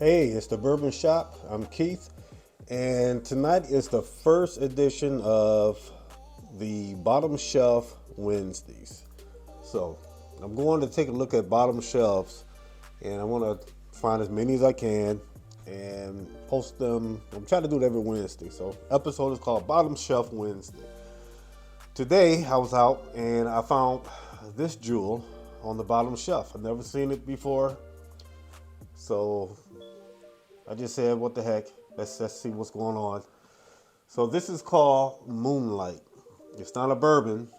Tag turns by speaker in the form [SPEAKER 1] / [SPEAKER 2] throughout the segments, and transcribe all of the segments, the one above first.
[SPEAKER 1] Hey, it's the Bourbon Shop. I'm Keith, and tonight is the first edition of the Bottom Shelf Wednesdays. So, I'm going to take a look at bottom shelves, and I want to find as many as I can and post them. I'm trying to do it every Wednesday. So, episode is called Bottom Shelf Wednesday. Today, I was out and I found this jewel on the bottom shelf. I've never seen it before, so I just said, what the heck? Let's see what's going on. So this is called Moonlight. It's not a bourbon.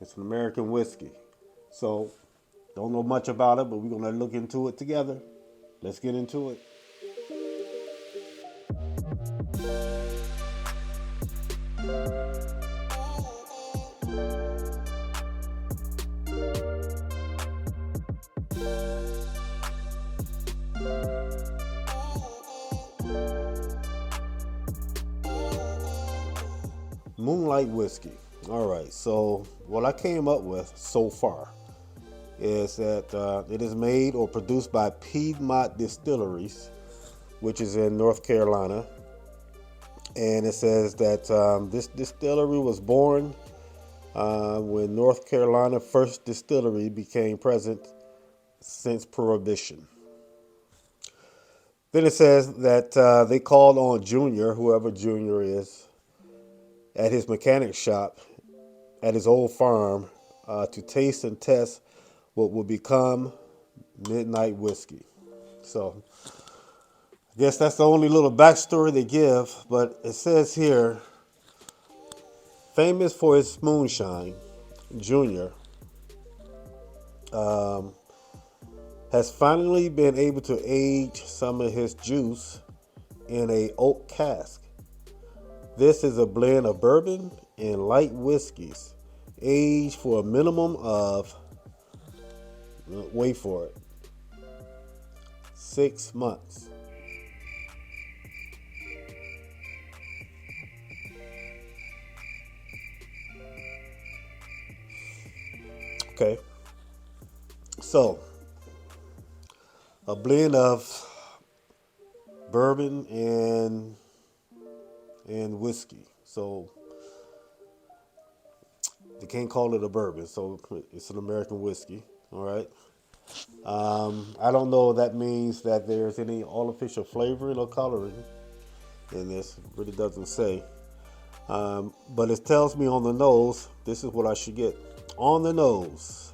[SPEAKER 1] It's an American whiskey. So don't know much about it, but we're gonna look into it together. Let's get into it. Moonlight whiskey. All right. So what I came up with so far is that it is made or produced by Piedmont Distilleries, which is in North Carolina. And it says that this distillery was born when North Carolina First Distillery became present since Prohibition. Then it says that they called on Junior, whoever Junior is, at his mechanic shop at his old farm to taste and test what would become Midnight Whiskey. So I guess that's the only little backstory they give, but it says here, famous for his moonshine, Junior has finally been able to age some of his juice in a oak cask. This is a blend of bourbon and light whiskeys, aged for a minimum of, wait for it, 6 months. Okay, so a blend of bourbon and whiskey. So they can't call it a bourbon, so it's an American whiskey. All right. I don't know if that means that there's any artificial flavoring or coloring in this. It really doesn't say. But it tells me on the nose, this is what I should get. On the nose,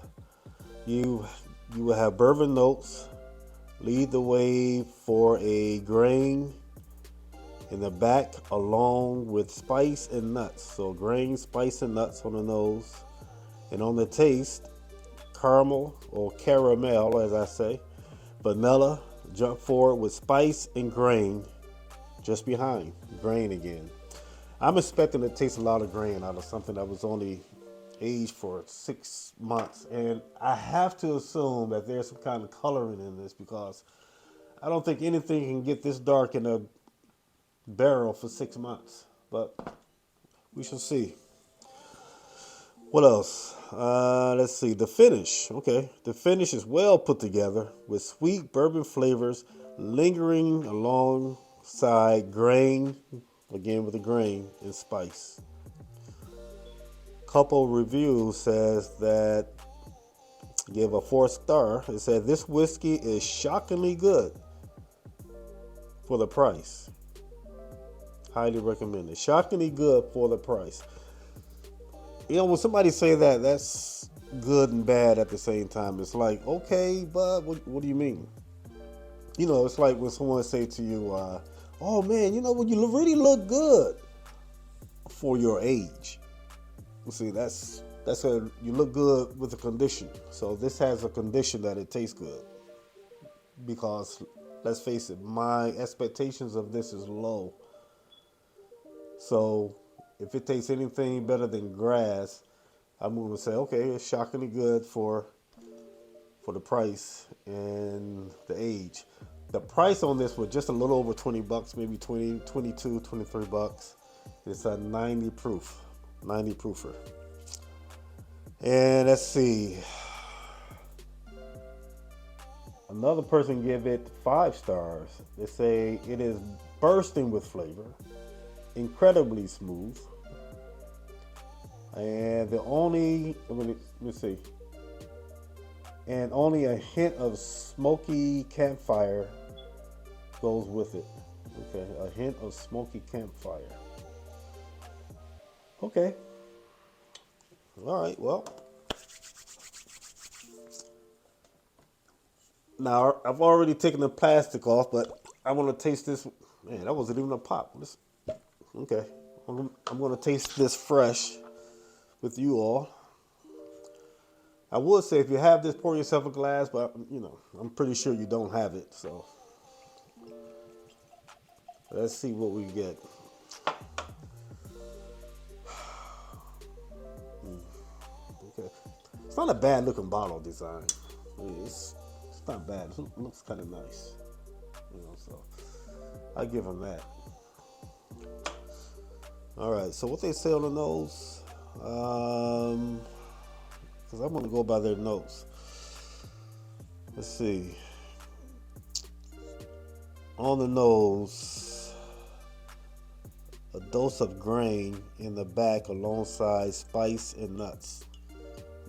[SPEAKER 1] you you will have bourbon notes. Lead the way for a grain in the back, along with spice and nuts. So grain, spice, and nuts on the nose, and on the taste, caramel or caramel, as I say, vanilla. Jump forward with spice and grain, just behind grain again. I'm expecting to taste a lot of grain out of something that was only aged for 6 months. And I have to assume that there's some kind of coloring in this because I don't think anything can get this dark in a barrel for 6 months. But we shall see. What else? Let's see. The finish. Okay. The finish is well put together with sweet bourbon flavors lingering alongside grain, again with the grain and spice. Couple reviews says that give a 4-star. It said this whiskey is shockingly good for the price. Highly recommended. Shockingly good for the price. You know, when somebody say that, that's good and bad at the same time. It's like, okay, but what do you mean? You know, it's like when someone say to you, oh man, you know, when you really look good for your age. See, that's a, you look good with a condition. So this has a condition that it tastes good. Because let's face it, my expectations of this is low. So if it tastes anything better than grass, I'm going to say, okay, it's shockingly good for the price and the age. The price on this was just a little over $20, maybe 20, 22, 23 bucks. It's a 90 proof, 90 proofer. And let's see. Another person give it 5 stars. They say it is bursting with flavor, incredibly smooth, and the only let me see, and only a hint of smoky campfire goes with it. Okay, a hint of smoky campfire. Okay, all right. Well, now I've already taken the plastic off, but I want to taste this. Man, that wasn't even a pop. Okay, I'm going to taste this fresh with you all. I would say if you have this, pour yourself a glass, but I'm pretty sure you don't have it. So let's see what we get. Okay, it's not a bad looking bottle design. It's not bad. It looks kind of nice. So I give them that. All right. So what they say on the nose? Because I'm gonna go by their notes. Let's see. On the nose, a dose of grain in the back alongside spice and nuts.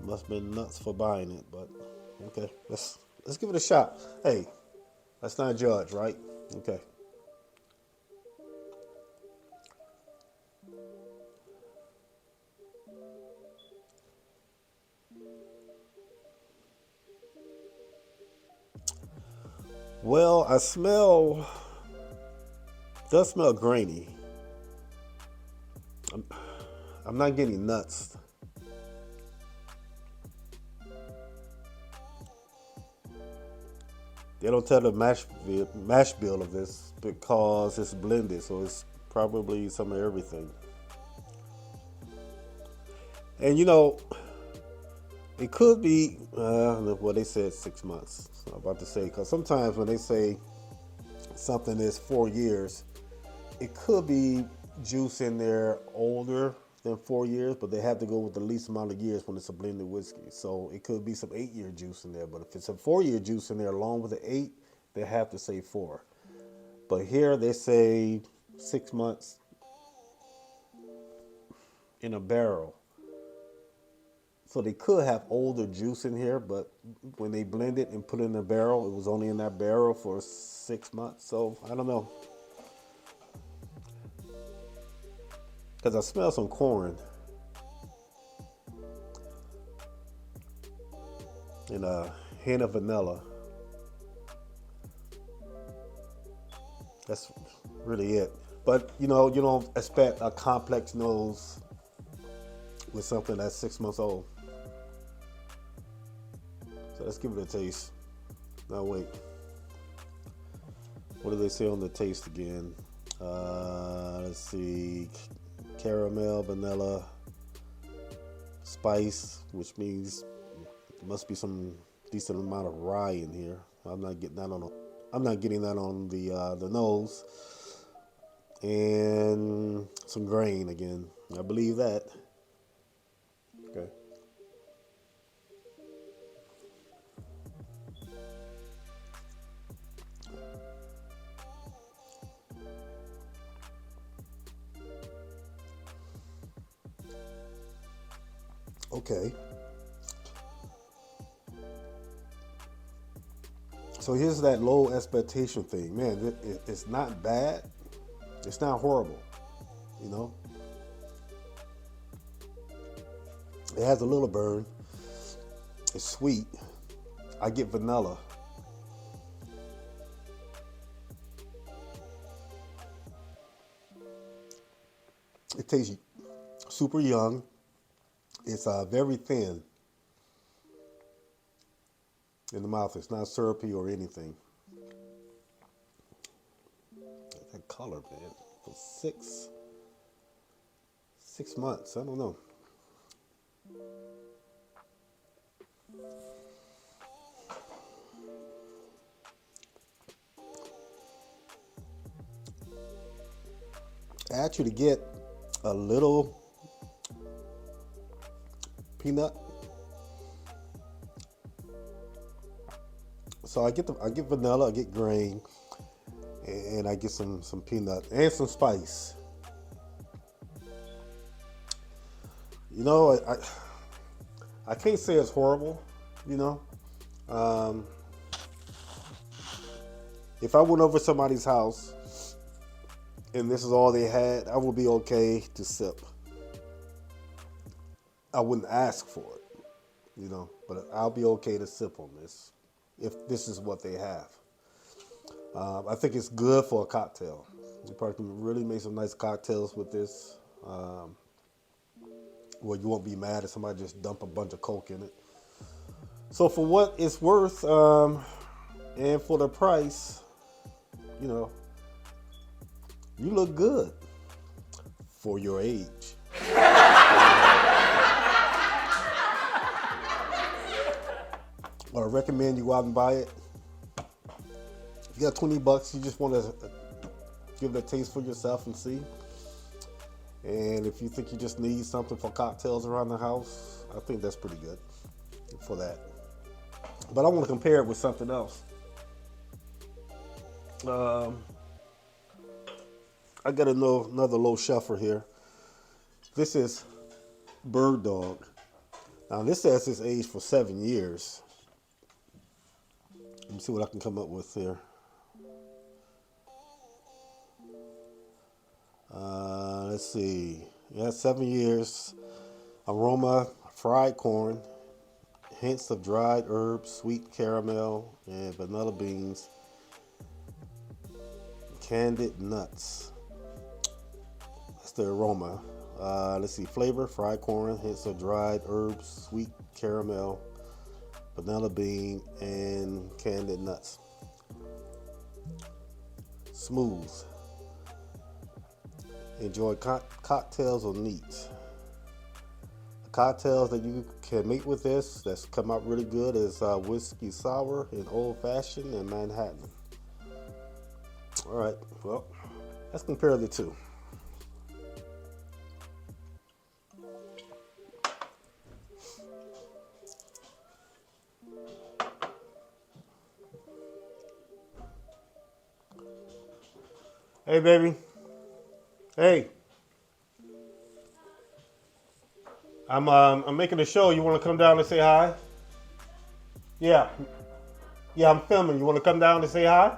[SPEAKER 1] Must have been nuts for buying it, but okay. Let's give it a shot. Hey, let's not judge, right? Okay. Well, does smell grainy. I'm, I'm not getting nuts. They don't tell the mash bill of this because it's blended, so it's probably some of everything. And it could be. Well, they said 6 months. So I'm about to say because sometimes when they say something is 4 years, it could be juice in there older than 4 years, but they have to go with the least amount of years when it's a blended whiskey. So it could be some 8 year juice in there, but if it's a 4 year juice in there along with the eight, they have to say four. But here they say 6 months in a barrel. So they could have older juice in here, but when they blend it and put it in a barrel, it was only in that barrel for 6 months. So I don't know. Because I smell some corn and a hint of vanilla. That's really it. But you don't expect a complex nose with something that's 6 months old. So let's give it a taste. Now wait. What do they say on the taste again? Let's see. Caramel, vanilla, spice, which means there must be some decent amount of rye in here. I'm not getting that on the nose, and some grain again. I believe that. Okay. Okay. So here's that low expectation thing, man. It's not bad. It's not horrible. You know, it has a little burn. It's sweet. I get vanilla. It tastes super young. It's very thin in the mouth. It's not syrupy or anything. That color, man, for 6 months. I don't know. I actually get a little peanut, So I get vanilla, I get grain, and I get some peanut and some spice. You know, I can't say it's horrible. You know, um, if I went over somebody's house and this is all they had, I would be okay to sip. I wouldn't ask for it, you know, but I'll be okay to sip on this if this is what they have. I think it's good for a cocktail. You probably can really make some nice cocktails with this. Well, you won't be mad if somebody just dump a bunch of Coke in it. So for what it's worth, and for the price, you know, you look good for your age. I recommend you go out and buy it. If you got $20, you just want to give it a taste for yourself and see. And if you think you just need something for cocktails around the house, I think that's pretty good for that. But I want to compare it with something else. Um, I got another low shelfer here. This is Bird Dog. Now this says it's aged for 7 years. Let me see what I can come up with here. Let's see. Yeah, 7 years. Aroma, fried corn, hints of dried herbs, sweet caramel, and vanilla beans, candied nuts. That's the aroma. Let's see. Flavor, fried corn, hints of dried herbs, sweet caramel, vanilla bean, and candied nuts. Smooth. Enjoy cocktails or neat. The cocktails that you can make with this that's come out really good is whiskey sour and old fashioned and Manhattan. All right, well, let's compare the two. Hey, baby. Hey. I'm making a show. You want to come down and say hi? Yeah. Yeah, I'm filming. You want to come down and say hi?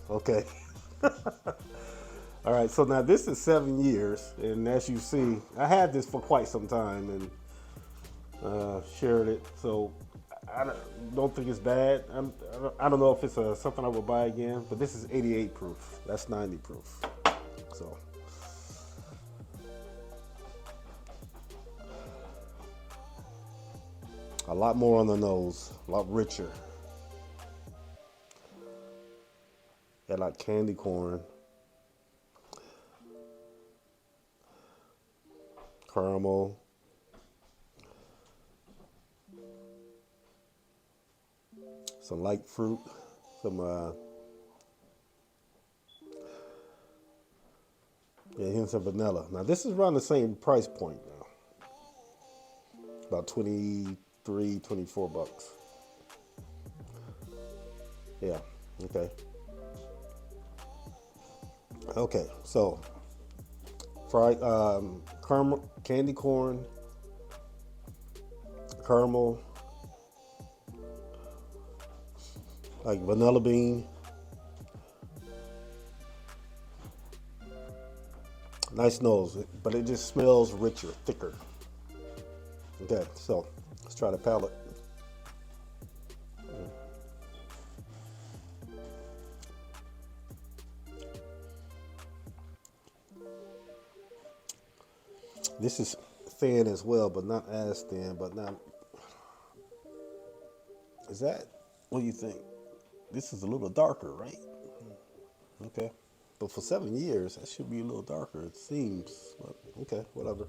[SPEAKER 1] Okay. All right. So now this is 7 years, and as you see, I had this for quite some time and shared it. So I don't think it's bad. I don't know if it's something I would buy again, but this is 88 proof. That's 90 proof. So. A lot more on the nose, a lot richer. Got like candy corn, caramel, some light fruit, some hints of vanilla. Now this is around the same price point now, about 23, 24 bucks. Yeah. Okay. Okay. So fried caramel, candy corn, caramel, like vanilla bean. Nice nose, but it just smells richer, thicker. Okay, so let's try the palate. This is thin as well, but not as thin, but not. Is that, what do you think? This is a little darker, right? Okay. But for 7 years, that should be a little darker, it seems. But okay, whatever.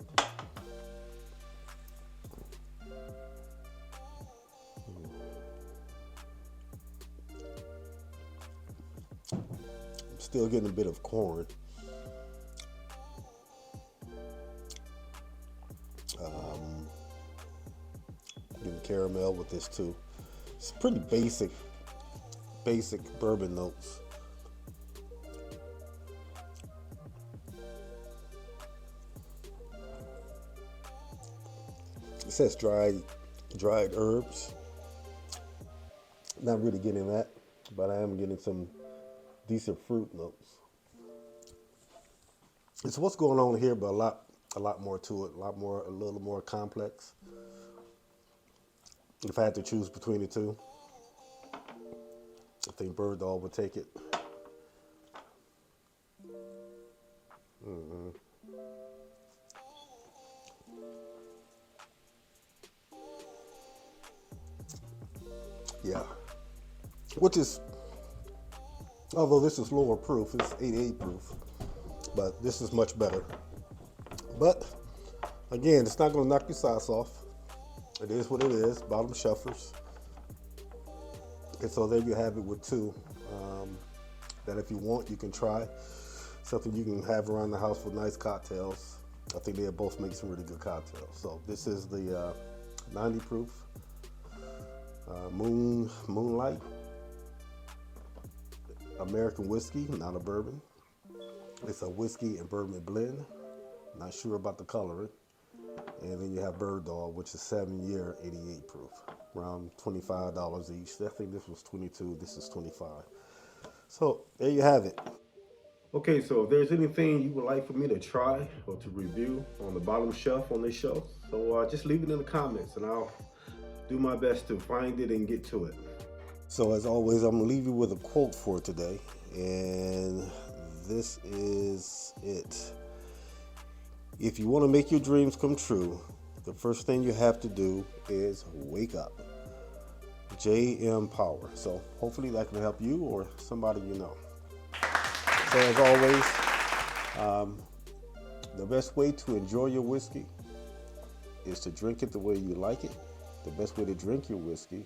[SPEAKER 1] I'm still getting a bit of corn. Getting caramel with this too. It's pretty basic bourbon notes. It says dried herbs. Not really getting that, but I am getting some decent fruit notes. It's what's going on here, but a lot more to it, a little more complex. If I had to choose between the two, I think Bird Dog would take it. Yeah, which is, although this is lower proof, it's 88 proof, but this is much better. But again, it's not going to knock your socks off. It is what it is, bottom shelfers. And so there you have it with two. That if you want, you can try. Something you can have around the house for nice cocktails. I think they both make some really good cocktails. So this is the 90 proof Moonlight American whiskey, not a bourbon. It's a whiskey and bourbon blend. Not sure about the coloring. And then you have Bird Dog, which is 7-year, 88 proof, around $25 each. I think this was 22. This is 25. So there you have it. Okay, so if there's anything you would like for me to try or to review on the bottom shelf on this show, so just leave it in the comments and I'll do my best to find it and get to it. So as always, I'm gonna leave you with a quote for today, and this is it. If you want to make your dreams come true, the first thing you have to do is wake up. J.M. Power. So hopefully that can help you or somebody you know. So as always, the best way to enjoy your whiskey is to drink it the way you like it. The best way to drink your whiskey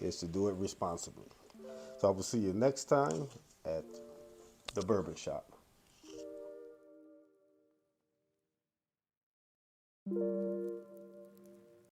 [SPEAKER 1] is to do it responsibly. So I will see you next time at the Bourbon Shop.